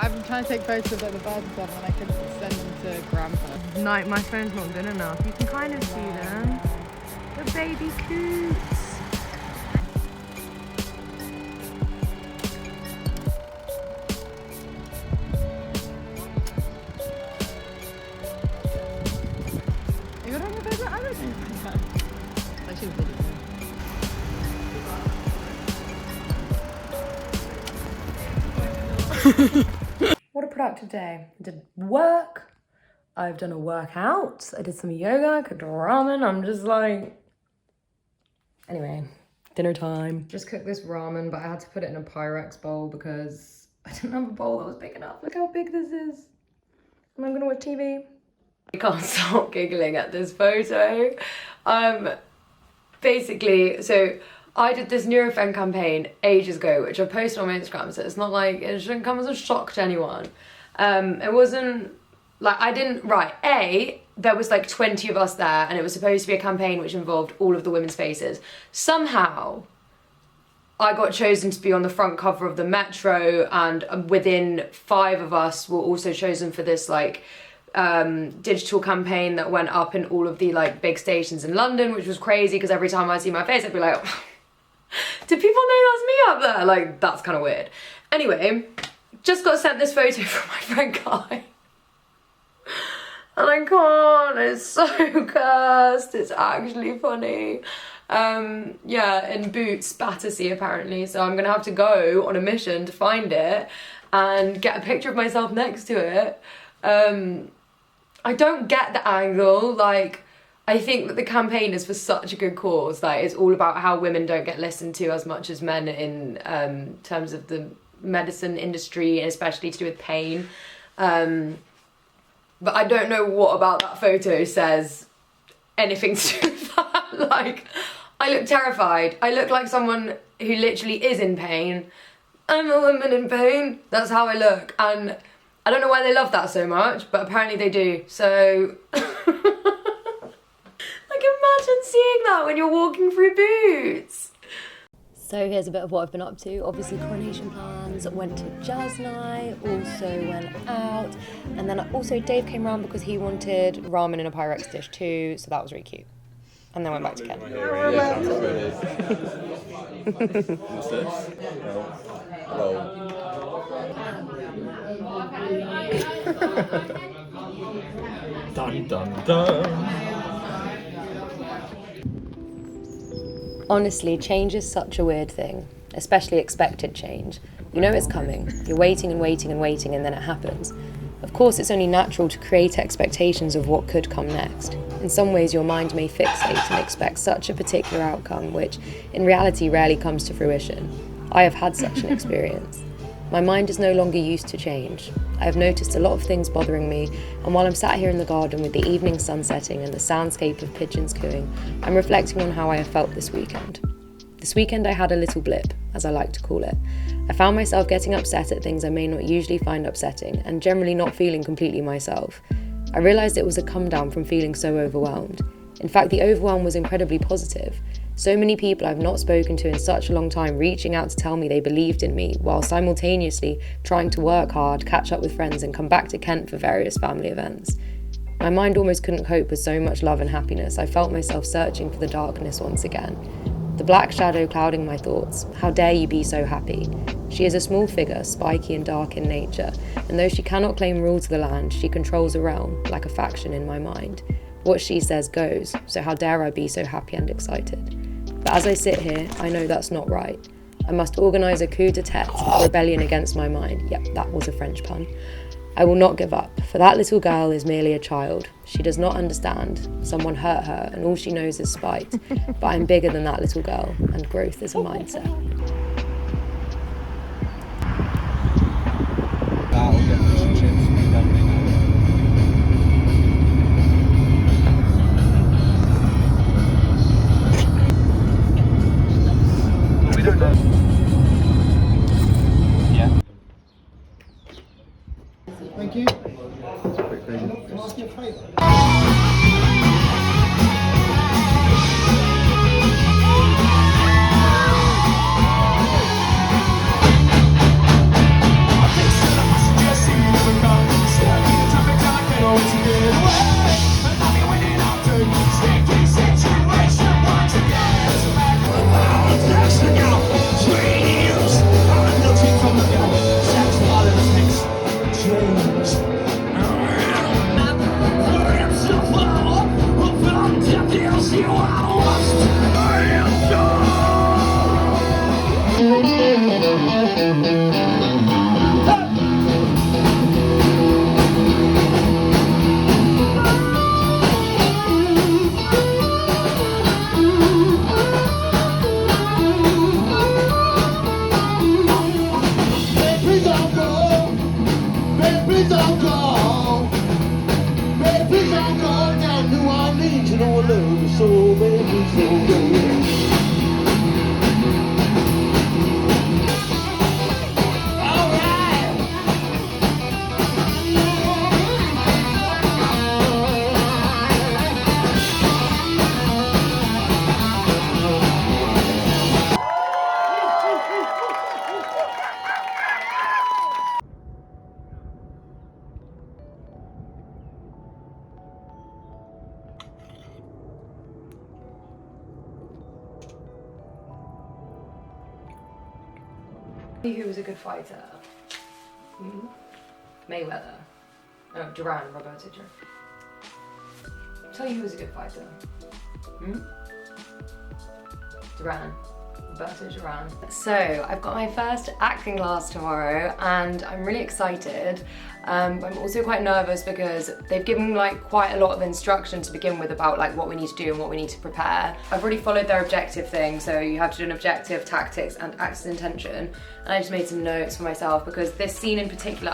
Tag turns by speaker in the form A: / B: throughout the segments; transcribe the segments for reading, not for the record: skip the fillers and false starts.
A: I'm trying to take photos of like the birds and stuff, and I can send them to Grandpa.
B: No, my phone's not good enough. You can kind of see them. The baby coots.
A: You got on your favourite? I don't know. I should video.
B: What a productive day. I did work. I've done a workout. I did some yoga. I cooked ramen. I'm just like... Anyway, dinner time. Just cooked this ramen, but I had to put it in a Pyrex bowl because I didn't have a bowl that was big enough. Look how big this is. Am I gonna watch TV? I can't stop giggling at this photo. Basically, so I did this Nurofen campaign ages ago, which I posted on my Instagram, so it's not like, it shouldn't come as a shock to anyone. It wasn't, like, there was like 20 of us there, and it was supposed to be a campaign which involved all of the women's faces. Somehow, I got chosen to be on the front cover of the Metro, and within 5 of us were also chosen for this, like, digital campaign that went up in all of the, like, big stations in London, which was crazy, because every time I see my face, I'd be like, do people know that's me up there? Like, that's kind of weird. Anyway, just got sent this photo from my friend Kai. And I can't, it's so cursed, it's actually funny. Yeah, in Boots, Battersea apparently, so I'm gonna have to go on a mission to find it and get a picture of myself next to it. I don't get the angle, like, I think that the campaign is for such a good cause, like, it's all about how women don't get listened to as much as men in terms of the medicine industry, and especially to do with pain. But I don't know what about that photo says anything to do with that. Like, I look terrified. I look like someone who literally is in pain. I'm a woman in pain. That's how I look. And I don't know why they love that so much, but apparently they do. So, like, imagine seeing that when you're walking through Boots. So here's a bit of what I've been up to. Obviously coronation plans, went to jazz night, also went out, and then also Dave came around because he wanted ramen in a Pyrex dish too, so that was really cute. And then went back to Ken.
C: What's this? Dun dun dun.
B: Honestly, change is such a weird thing, especially expected change. You know it's coming, you're waiting and waiting and waiting, and then it happens. Of course, it's only natural to create expectations of what could come next. In some ways, your mind may fixate and expect such a particular outcome, which in reality rarely comes to fruition. I have had such an experience. My mind is no longer used to change. I have noticed a lot of things bothering me, and while I'm sat here in the garden with the evening sun setting and the soundscape of pigeons cooing, I'm reflecting on how I have felt this weekend. This weekend I had a little blip, as I like to call it. I found myself getting upset at things I may not usually find upsetting, and generally not feeling completely myself. I realised it was a come down from feeling so overwhelmed. In fact, the overwhelm was incredibly positive. So many people I've not spoken to in such a long time reaching out to tell me they believed in me, while simultaneously trying to work hard, catch up with friends and come back to Kent for various family events. My mind almost couldn't cope with so much love and happiness. I felt myself searching for the darkness once again. The black shadow clouding my thoughts. How dare you be so happy? She is a small figure, spiky and dark in nature, and though she cannot claim rule to the land, she controls a realm, like a faction in my mind. What she says goes, so how dare I be so happy and excited? But as I sit here, I know that's not right. I must organise a coup d'etat, a rebellion against my mind. Yep, that was a French pun. I will not give up, for that little girl is merely a child. She does not understand. Someone hurt her, and all she knows is spite. But I'm bigger than that little girl, and growth is a mindset.
D: Thank you. Ask your favourite.
E: I
D: so very, so very.
B: Who was a good fighter? Mayweather. No, Duran, Roberto Duran. Tell you who was a good fighter. Duran. Roberto Duran. So, I've got my first acting class tomorrow and I'm really excited. I'm also quite nervous because they've given like quite a lot of instruction to begin with about like what we need to do and what we need to prepare. I've already followed their objective thing, so you have to do an objective, tactics and actor's intention. And I just made some notes for myself because this scene in particular,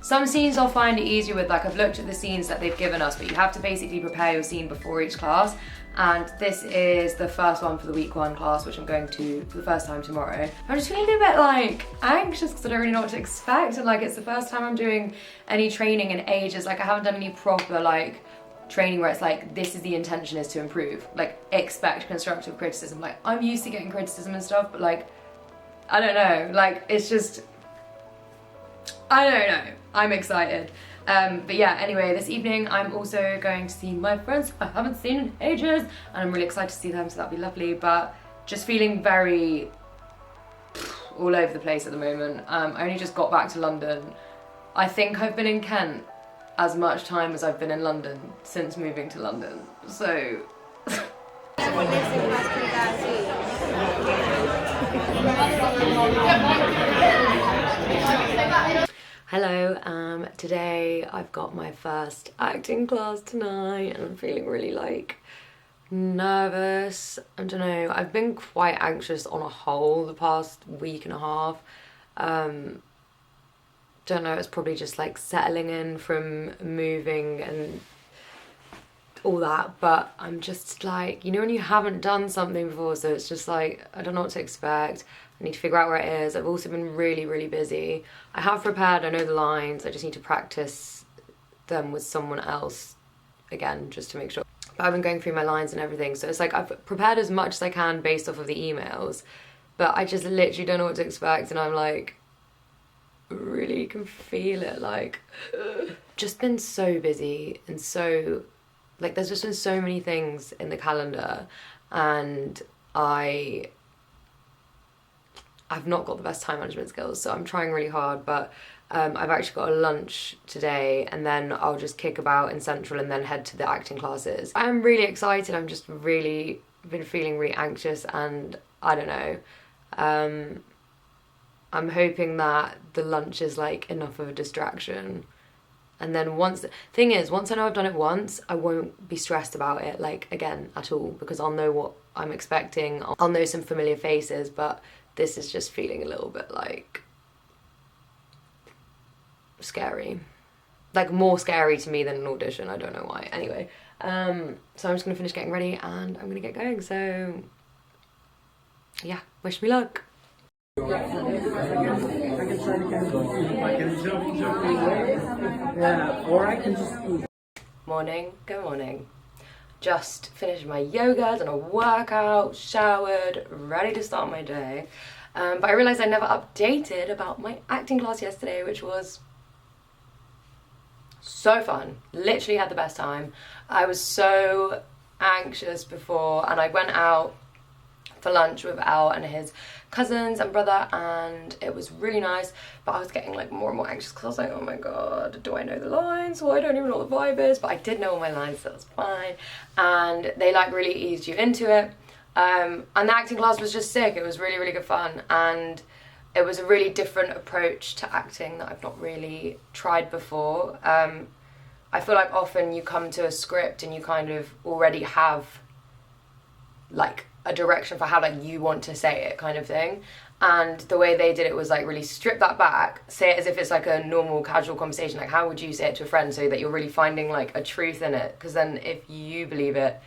B: some scenes I'll find it easier with, like I've looked at the scenes that they've given us, but you have to basically prepare your scene before each class. And this is the first one for the week 1 class, which I'm going to for the first time tomorrow. I'm just feeling a bit like anxious because I don't really know what to expect, and like it's the first time I'm doing any training in ages. Like I haven't done any proper like training where it's like this is the intention is to improve. Like expect constructive criticism. Like I'm used to getting criticism and stuff, but like I don't know. Like it's just I don't know. I'm excited. But yeah, anyway, this evening I'm also going to see my friends I haven't seen in ages, and I'm really excited to see them, so that'll be lovely. But just feeling very all over the place at the moment. I only just got back to London. I think I've been in Kent as much time as I've been in London since moving to London, so Hello, today I've got my first acting class tonight and I'm feeling really like nervous. I don't know, I've been quite anxious on a whole the past week and a half. Don't know, it's probably just like settling in from moving and all that, but I'm just like, you know when you haven't done something before, so it's just like, I don't know what to expect. I need to figure out where it is. I've also been really, really busy. I have prepared, I know the lines, I just need to practice them with someone else again, just to make sure. But I've been going through my lines and everything, so it's like I've prepared as much as I can based off of the emails, but I just literally don't know what to expect, and I'm like, really can feel it, like, just been so busy and so, like there's just been so many things in the calendar, and I've not got the best time management skills, so I'm trying really hard, but I've actually got a lunch today and then I'll just kick about in Central and then head to the acting classes. I'm really excited, I'm just really been feeling really anxious, and I don't know. I'm hoping that the lunch is like enough of a distraction. And then once I know I've done it once, I won't be stressed about it like again at all, because I'll know what I'm expecting. I'll know some familiar faces, but this is just feeling a little bit like scary. Like more scary to me than an audition, I don't know why. Anyway, so I'm just gonna finish getting ready and I'm gonna get going, so yeah, wish me luck. Morning, good morning. Just finished my yoga, done a workout, showered, ready to start my day. But I realised I never updated about my acting class yesterday, which was so fun. Literally had the best time. I was so anxious before, and I went out for lunch with Al and his cousins and brother, and it was really nice, but I was getting like more and more anxious because I was like, oh my god, do I know the lines? Well, I don't even know what the vibe is, but I did know all my lines, so it was fine, and they like really eased you into it, and the acting class was just sick. It was really, really good fun, and it was a really different approach to acting that I've not really tried before. I feel like often you come to a script and you kind of already have like a direction for how like you want to say it, kind of thing, and the way they did it was like really strip that back, say it as if it's like a normal casual conversation, like how would you say it to a friend, so that you're really finding like a truth in it, because then if you believe it,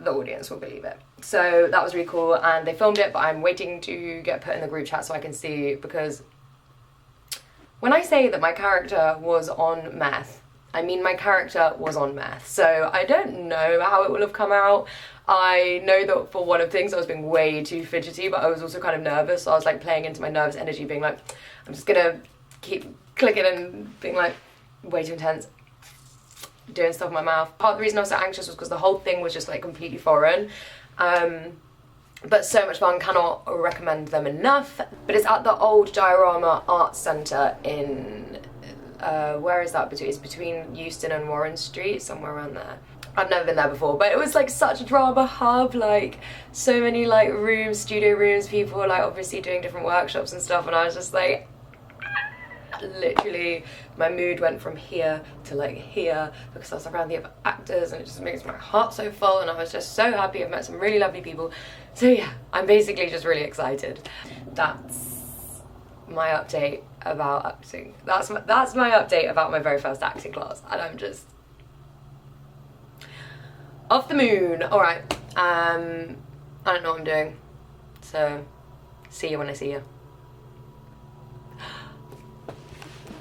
B: the audience will believe it. So that was really cool, and they filmed it, but I'm waiting to get put in the group chat so I can see, because when I say that my character was on meth, I mean my character was on meth. So I don't know how it will have come out. I know that for one of the things I was being way too fidgety, but I was also kind of nervous. So I was like playing into my nervous energy, being like, I'm just gonna keep clicking and being like way too intense, doing stuff in my mouth. Part of the reason I was so anxious was because the whole thing was just like completely foreign. But so much fun, cannot recommend them enough. But it's at the old Diorama Arts Centre in, where is that? It's between Euston and Warren Street, somewhere around there. I've never been there before, but it was like such a drama hub, like so many like rooms, studio rooms, people like obviously doing different workshops and stuff, and I was just like, literally my mood went from here to like here because I was around the other actors, and it just makes my heart so full, and I was just so happy. I've met some really lovely people. So yeah, I'm basically just really excited. That's my update about acting. That's my update about my very first acting class, and I'm just off the moon. All right, I don't know what I'm doing, so see you when I see you.